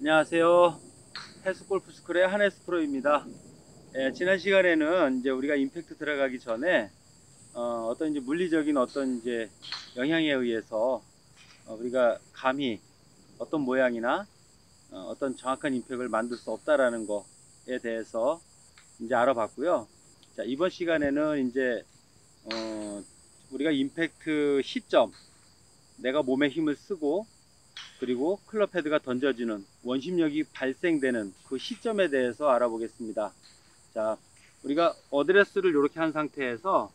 안녕하세요. 헬스골프스쿨의 한혜스 프로입니다. 지난 시간에는 이제 우리가 임팩트 들어가기 전에 어떤 이제 물리적인 어떤 이제 영향에 의해서 우리가 감히 어떤 모양이나 어떤 정확한 임팩트를 만들 수 없다라는 거에 대해서 이제 알아봤고요. 자, 이번 시간에는 이제 우리가 임팩트 시점, 내가 몸에 힘을 쓰고 그리고 클럽 헤드가 던져지는 원심력이 발생되는 그 시점에 대해서 알아보겠습니다. 자, 우리가 어드레스를 이렇게 한 상태에서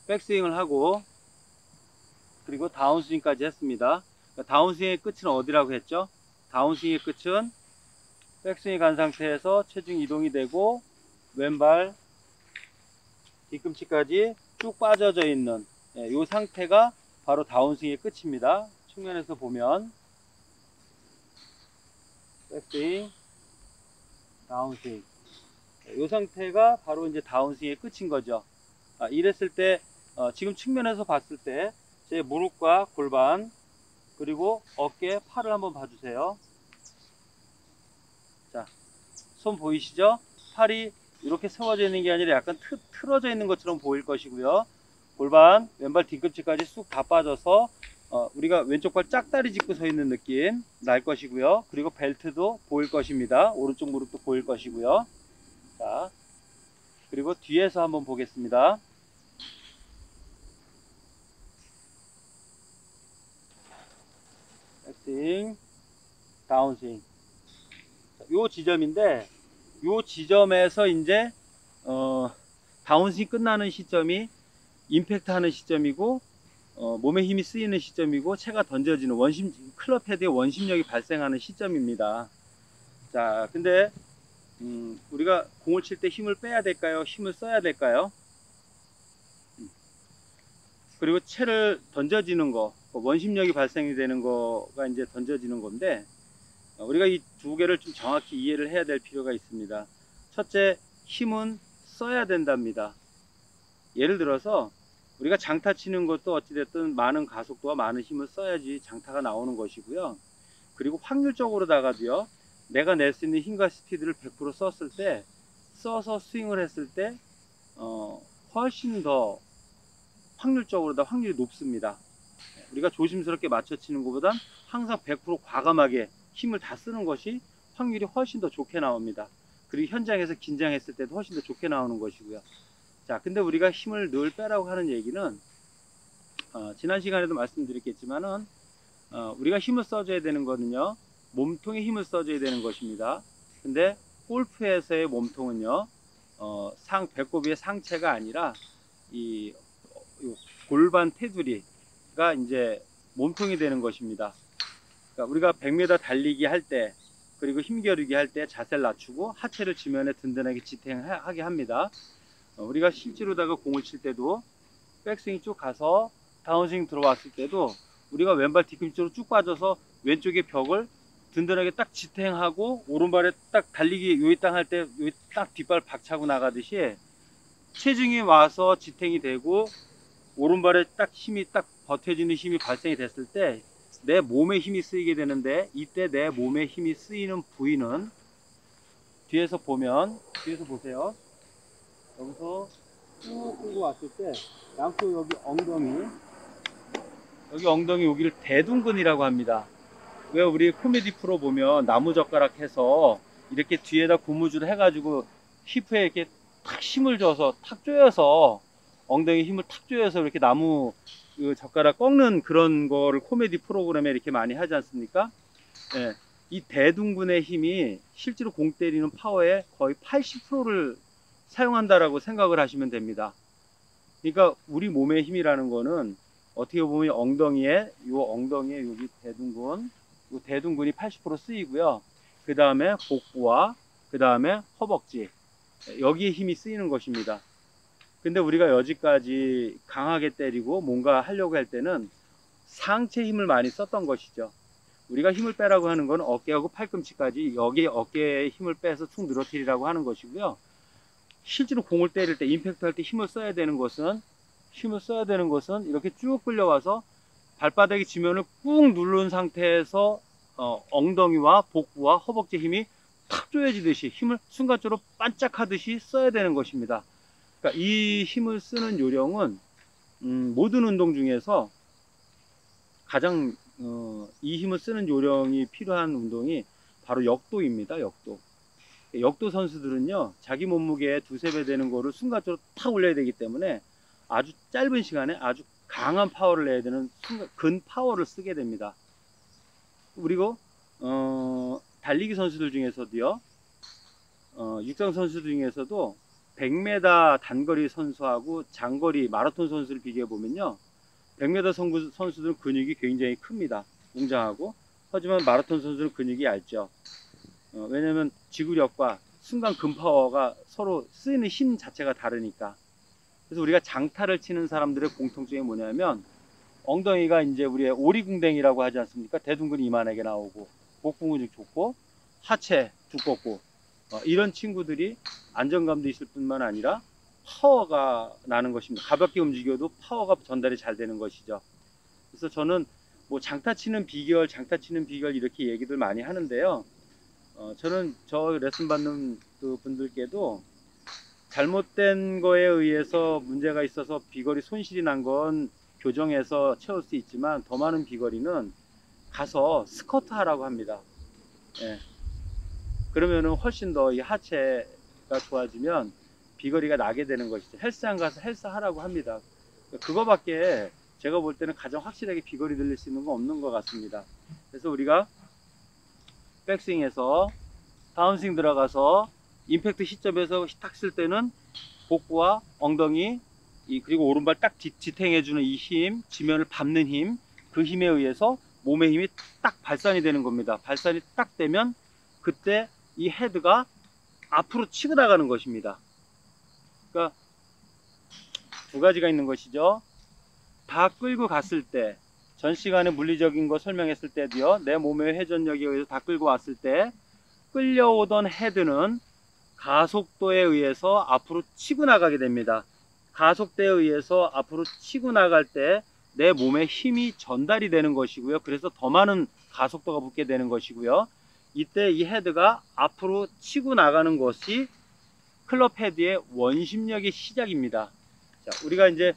백스윙을 하고 그리고 다운스윙까지 했습니다. 그러니까 다운스윙의 끝은 어디라고 했죠? 다운스윙의 끝은 백스윙 간 상태에서 체중 이동이 되고 왼발 뒤꿈치까지 쭉 빠져져 있는 이 상태가 바로 다운스윙의 끝입니다. 측면에서 보면 백스윙, 다운스윙, 이 상태가 바로 이제 다운스윙의 끝인 거죠. 이랬을 때 지금 측면에서 봤을 때 제 무릎과 골반 그리고 어깨, 팔을 한번 봐주세요. 자, 손 보이시죠? 팔이 이렇게 세워져 있는 게 아니라 약간 틀어져 있는 것처럼 보일 것이고요. 골반, 왼발 뒤꿈치까지 쑥 다 빠져서 우리가 왼쪽 발 짝다리 짚고 서 있는 느낌 날 것이고요. 그리고 벨트도 보일 것입니다. 오른쪽 무릎도 보일 것이고요. 자, 그리고 뒤에서 한번 보겠습니다. 백스윙, 다운스윙. 요 지점인데 요 지점에서 이제 다운스윙 끝나는 시점이 임팩트 하는 시점이고 몸에 힘이 쓰이는 시점이고 채가 던져지는 클럽 헤드의 원심력이 발생하는 시점입니다. 자, 근데 우리가 공을 칠 때 힘을 빼야 될까요? 힘을 써야 될까요? 그리고 채를 던져지는 거, 원심력이 발생이 되는 거가 이제 던져지는 건데 우리가 이 두 개를 좀 정확히 이해를 해야 될 필요가 있습니다. 첫째, 힘은 써야 된답니다. 예를 들어서 우리가 장타 치는 것도 어찌됐든 많은 가속도와 많은 힘을 써야지 장타가 나오는 것이고요. 그리고 확률적으로다가도요, 내가 낼 수 있는 힘과 스피드를 100% 썼을 때, 써서 스윙을 했을 때 훨씬 더 확률적으로 확률이 높습니다. 우리가 조심스럽게 맞춰 치는 것보단 항상 100% 과감하게 힘을 다 쓰는 것이 확률이 훨씬 더 좋게 나옵니다. 그리고 현장에서 긴장했을 때도 훨씬 더 좋게 나오는 것이고요. 자, 근데 우리가 힘을 늘 빼라고 하는 얘기는 지난 시간에도 말씀드렸겠지만은 우리가 힘을 써줘야 되는 거는요, 몸통에 힘을 써줘야 되는 것입니다. 근데 골프에서의 몸통은요, 배꼽 위의 상체가 아니라 이 골반 테두리가 이제 몸통이 되는 것입니다. 그러니까 우리가 100m 달리기 할 때 그리고 힘겨루기 할 때 자세를 낮추고 하체를 지면에 든든하게 지탱하게 합니다. 우리가 실제로다가 공을 칠 때도 백스윙 쭉 가서 다운스윙 들어왔을 때도 우리가 왼발 뒤꿈치로 쭉 빠져서 왼쪽의 벽을 든든하게 딱 지탱하고 오른발에 딱 달리기 요이 땅 할 때 요이 딱 뒷발 박차고 나가듯이 체중이 와서 지탱이 되고 오른발에 딱 힘이 딱 버텨지는 힘이 발생이 됐을 때 내 몸에 힘이 쓰이게 되는데, 이때 내 몸에 힘이 쓰이는 부위는 뒤에서 보세요. 여기서 쭉 끌고 왔을 때 양쪽 여기 엉덩이 여기를 대둔근이라고 합니다. 왜 우리 코미디 프로 보면 나무젓가락 해서 이렇게 뒤에다 고무줄 해가지고 힙에 이렇게 탁 힘을 줘서 탁 조여서 엉덩이 힘을 탁 조여서 이렇게 나무 그 젓가락 꺾는 그런 거를 코미디 프로그램에 이렇게 많이 하지 않습니까? 예, 이 대둔근의 힘이 실제로 공 때리는 파워의 거의 80%를 사용한다라고 생각을 하시면 됩니다. 그러니까 우리 몸의 힘이라는 거는 어떻게 보면 엉덩이에 여기 대둔근이 80% 쓰이고요. 그 다음에 복부와 그 다음에 허벅지, 여기에 힘이 쓰이는 것입니다. 근데 우리가 여지까지 강하게 때리고 뭔가 하려고 할 때는 상체 힘을 많이 썼던 것이죠. 우리가 힘을 빼라고 하는 건 어깨하고 팔꿈치까지 여기 어깨에 힘을 빼서 툭 늘어뜨리라고 하는 것이고요. 실제로 공을 때릴 때 임팩트 할 때 힘을 써야 되는 것은 이렇게 쭉 끌려와서 발바닥이 지면을 꾹 누른 상태에서 엉덩이와 복부와 허벅지 힘이 탁 조여지듯이 힘을 순간적으로 반짝하듯이 써야 되는 것입니다. 그러니까 이 힘을 쓰는 요령은 모든 운동 중에서 가장 이 힘을 쓰는 요령이 필요한 운동이 바로 역도입니다. 역도 선수들은요, 자기 몸무게의 두세 배 되는 거를 순간적으로 탁 올려야 되기 때문에 아주 짧은 시간에 아주 강한 파워를 내야 되는 근 파워를 쓰게 됩니다. 그리고 달리기 선수들 중에서도요, 육상 선수들 중에서도 100m 단거리 선수하고 장거리 마라톤 선수를 비교해 보면요, 100m 선수들은 근육이 굉장히 큽니다. 웅장하고. 하지만 마라톤 선수들은 근육이 얇죠. 왜냐면 지구력과 순간 근파워가 서로 쓰이는 힘 자체가 다르니까. 그래서 우리가 장타를 치는 사람들의 공통점이 뭐냐면, 엉덩이가 이제 우리의 오리궁뎅이라고 하지 않습니까? 대둔근이 이만하게 나오고, 복부 근육 좋고, 하체 두껍고, 이런 친구들이 안정감도 있을 뿐만 아니라 파워가 나는 것입니다. 가볍게 움직여도 파워가 전달이 잘 되는 것이죠. 그래서 저는 뭐 장타 치는 비결 이렇게 얘기들 많이 하는데요. 저는 저 레슨 받는 그 분들께도 잘못된 거에 의해서 문제가 있어서 비거리 손실이 난 건 교정해서 채울 수 있지만, 더 많은 비거리는 가서 스쿼트 하라고 합니다. 예. 그러면은 훨씬 더 이 하체가 좋아지면 비거리가 나게 되는 것이죠. 헬스장 가서 헬스 하라고 합니다. 그거밖에 제가 볼 때는 가장 확실하게 비거리 늘릴 수 있는 건 없는 것 같습니다. 그래서 우리가 백스윙에서 다운스윙 들어가서 임팩트 시점에서 탁 쓸 때는 복부와 엉덩이, 그리고 오른발 딱 지탱해주는 이 힘, 지면을 밟는 힘, 그 힘에 의해서 몸의 힘이 딱 발산이 되는 겁니다. 발산이 딱 되면 그때 이 헤드가 앞으로 치고 나가는 것입니다. 그러니까 두 가지가 있는 것이죠. 다 끌고 갔을 때, 전 시간에 물리적인 거 설명했을 때도요, 내 몸의 회전력에 의해서 다 끌고 왔을 때 끌려오던 헤드는 가속도에 의해서 앞으로 치고 나가게 됩니다. 가속도에 의해서 앞으로 치고 나갈 때 내 몸에 힘이 전달이 되는 것이고요. 그래서 더 많은 가속도가 붙게 되는 것이고요. 이때 이 헤드가 앞으로 치고 나가는 것이 클럽 헤드의 원심력의 시작입니다. 자, 우리가 이제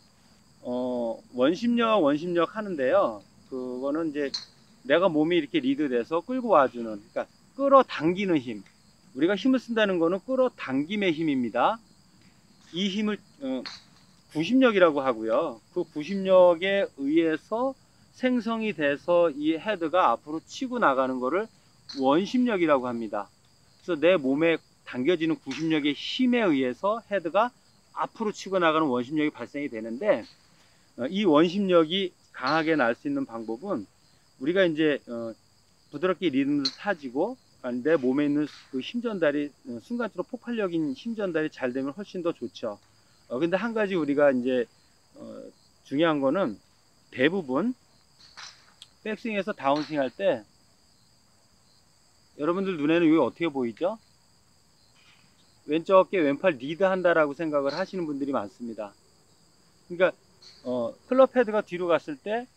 원심력 하는데요. 그거는 이제 내가 몸이 이렇게 리드돼서 끌고 와주는, 그러니까 끌어당기는 힘. 우리가 힘을 쓴다는 거는 끌어당김의 힘입니다. 이 힘을 구심력이라고 하고요. 그 구심력에 의해서 생성이 돼서 이 헤드가 앞으로 치고 나가는 거를 원심력이라고 합니다. 그래서 내 몸에 당겨지는 구심력의 힘에 의해서 헤드가 앞으로 치고 나가는 원심력이 발생이 되는데, 이 원심력이 강하게 날 수 있는 방법은 우리가 이제 부드럽게 리듬을 타지고 내 몸에 있는 그 힘전달이 순간적으로 폭발력인 힘전달이 잘 되면 훨씬 더 좋죠. 근데 한 가지 우리가 이제 중요한 거는, 대부분 백스윙에서 다운스윙 할 때 여러분들 눈에는 이게 어떻게 보이죠? 왼쪽 어깨 왼팔 리드 한다라고 생각을 하시는 분들이 많습니다. 그러니까 클럽 헤드가 뒤로 갔을 때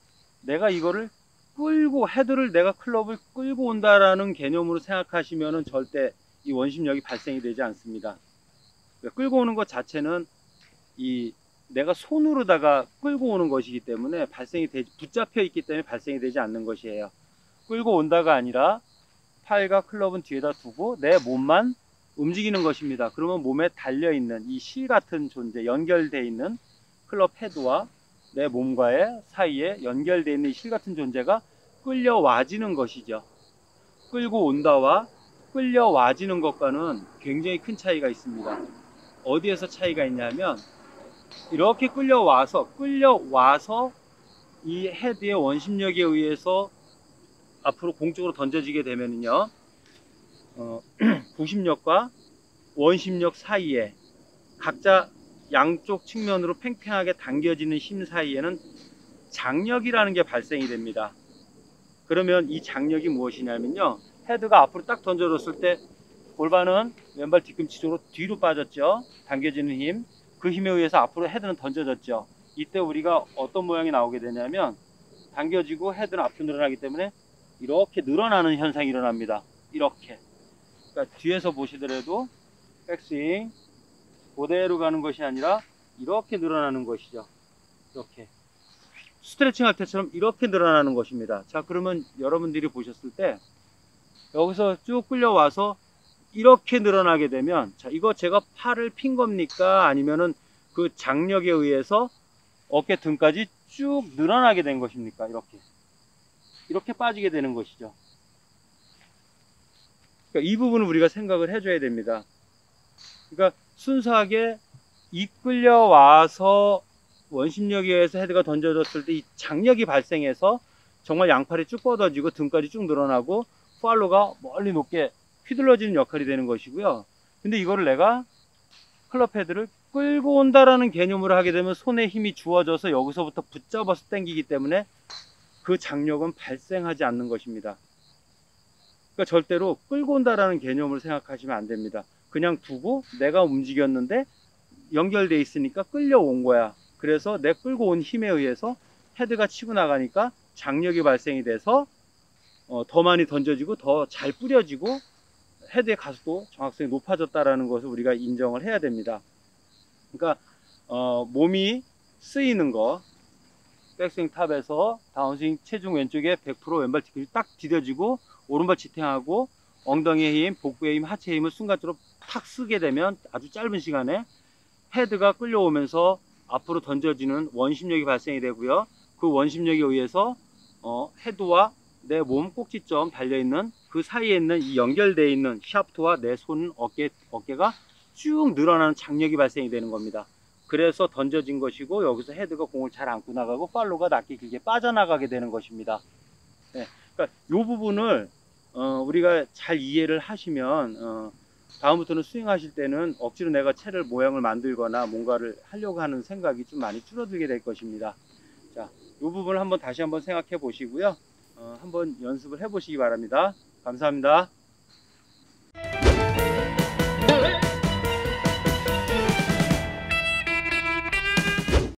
내가 이거를 끌고, 헤드를 내가 클럽을 끌고 온다라는 개념으로 생각하시면은 절대 이 원심력이 발생이 되지 않습니다. 끌고 오는 것 자체는 내가 손으로다가 끌고 오는 것이기 때문에 붙잡혀 있기 때문에 발생이 되지 않는 것이에요. 끌고 온다가 아니라 팔과 클럽은 뒤에다 두고 내 몸만 움직이는 것입니다. 그러면 몸에 달려있는 이 실 같은 존재, 연결되어 있는 클럽 헤드와 내 몸과의 사이에 연결되어 있는 실 같은 존재가 끌려와지는 것이죠. 끌고 온다와 끌려와지는 것과는 굉장히 큰 차이가 있습니다. 어디에서 차이가 있냐면, 이렇게 끌려와서 이 헤드의 원심력에 의해서 앞으로 공쪽으로 던져지게 되면요, 구심력과 원심력 사이에 각자 양쪽 측면으로 팽팽하게 당겨지는 힘 사이에는 장력이라는 게 발생이 됩니다. 그러면 이 장력이 무엇이냐면요, 헤드가 앞으로 딱 던져졌을 때 골반은 왼발 뒤꿈치 쪽으로 뒤로 빠졌죠. 당겨지는 힘, 그 힘에 의해서 앞으로 헤드는 던져졌죠. 이때 우리가 어떤 모양이 나오게 되냐면, 당겨지고 헤드는 앞으로 늘어나기 때문에 이렇게 늘어나는 현상이 일어납니다. 이렇게. 그러니까 뒤에서 보시더라도 백스윙 그대로 가는 것이 아니라 이렇게 늘어나는 것이죠. 이렇게. 스트레칭 할 때처럼 이렇게 늘어나는 것입니다. 자, 그러면 여러분들이 보셨을 때 여기서 쭉 끌려와서 이렇게 늘어나게 되면, 자, 이거 제가 팔을 핀 겁니까? 아니면은 그 장력에 의해서 어깨 등까지 쭉 늘어나게 된 것입니까? 이렇게 빠지게 되는 것이죠. 그러니까 이 부분을 우리가 생각을 해줘야 됩니다. 그러니까 순수하게 이끌려 와서 원심력에 의해서 헤드가 던져졌을 때 이 장력이 발생해서 정말 양팔이 쭉 뻗어지고 등까지 쭉 늘어나고 팔로가 멀리 높게 휘둘러지는 역할이 되는 것이고요. 근데 이거를 내가 클럽 헤드를 끌고 온다라는 개념으로 하게 되면 손에 힘이 주어져서 여기서부터 붙잡아서 당기기 때문에 그 장력은 발생하지 않는 것입니다. 그러니까 절대로 끌고 온다라는 개념을 생각하시면 안 됩니다. 그냥 두고 내가 움직였는데 연결돼 있으니까 끌려온 거야. 그래서 내 끌고 온 힘에 의해서 헤드가 치고 나가니까 장력이 발생이 돼서 더 많이 던져지고 더 잘 뿌려지고 헤드의 가속도 정확성이 높아졌다라는 것을 우리가 인정을 해야 됩니다. 그러니까 몸이 쓰이는 거, 백스윙 탑에서 다운스윙 체중 왼쪽에 100% 왼발 뒤꿈치 딱 디뎌지고 오른발 지탱하고 엉덩이의 힘, 복부의 힘, 하체의 힘을 순간적으로 탁 쓰게 되면 아주 짧은 시간에 헤드가 끌려오면서 앞으로 던져지는 원심력이 발생이 되고요. 그 원심력에 의해서 헤드와 내 몸 꼭지점 달려있는 그 사이에 있는 이 연결되어 있는 샤프트와 내 손, 어깨가 쭉 늘어나는 장력이 발생이 되는 겁니다. 그래서 던져진 것이고 여기서 헤드가 공을 잘 안고 나가고 팔로가 낮게 길게 빠져나가게 되는 것입니다. 네, 그러니까 이 부분을 우리가 잘 이해를 하시면 다음부터는 스윙하실 때는 억지로 내가 채를 모양을 만들거나 뭔가를 하려고 하는 생각이 좀 많이 줄어들게 될 것입니다. 자, 이 부분을 다시 한번 생각해 보시고요. 한번 연습을 해 보시기 바랍니다. 감사합니다.